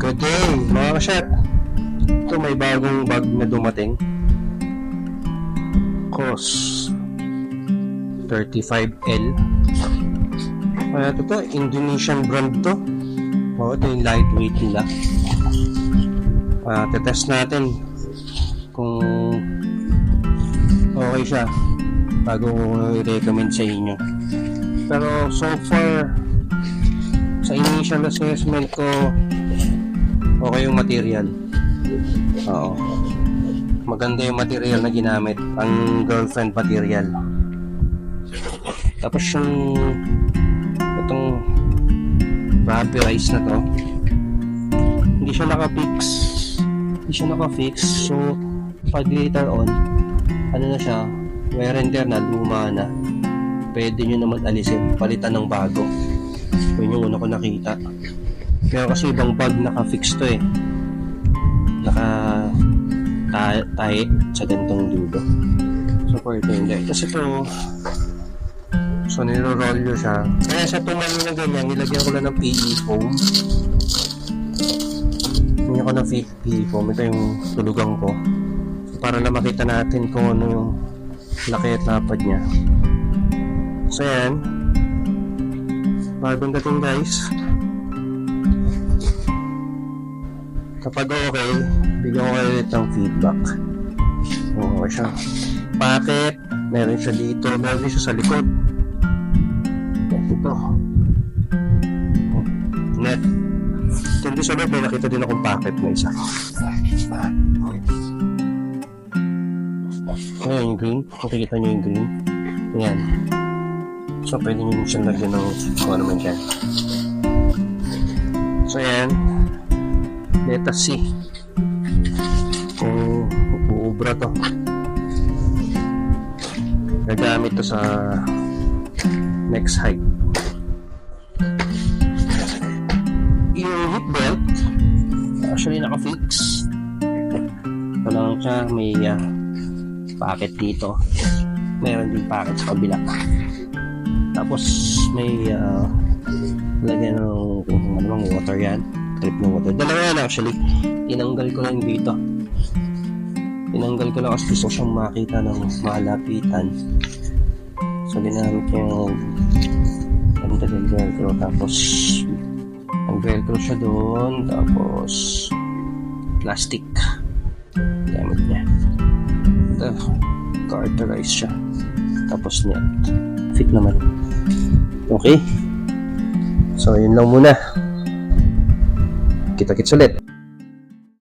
Good day mga ka-shot. Ito may bagong bag na dumating. Cost 35L. Ito Indonesian brand to. Ito yung lightweight nila. Tetest natin kung okay siya bago ko i-recommend sa inyo. Pero so far sa initial assessment ko, okay yung material. Oo. Maganda yung material na ginamit, ang girlfriend material. Tapos yung itong rubberized na to, hindi siya naka-fix. So pag later on, ano na siya, wear and tear na, luma na, pwede nyo naman alisin, palitan ng bago. Yun yung una ko nakita. Kaya kasi ibang bag naka-fix to naka-tie sa ganitong dulo. So pwede hindi. Kasi ito, so niro-roll nyo siya. Kaya sa tumalo na ganyan, nilagyan ko lang ng PE foam. Nilagyan ko ng PE foam. Ito yung tulugan ko. Para na makita natin kung ano yung laki at lapad niya. So yan. Bagong dating guys. Kapag okay, bigyan ko kayo ulit ng feedback. Okay siya. Packet, meron siya dito, meron siya sa likod. Ito. Net. Hindi sa loob, may nakita din akong packet na isa. Ayan yung green. Makikita nyo yung green. Ayan. So, pwede nyo siyang lagyan ng kung ano man dyan. So, ayan. Let us see kung uubra to. Nagamit to sa next hike. Yung hip belt actually naka-fix. Ito lang siya, may packet dito, mayroon din packet sa kabila. Tapos may lagyan ng anong water yan, clip ng water. Dalawa yan actually. Tinanggal ko lang dito. Tinanggal ko lang kasi gusto siyang makita ng malapitan. So ginamit yung ganda din velcro. Tapos ang velcro siya doon. Tapos plastic gamit niya. Ito, carterize siya. Tapos net. Fit naman. Okay. So yun lang muna. Kita-kits ulit.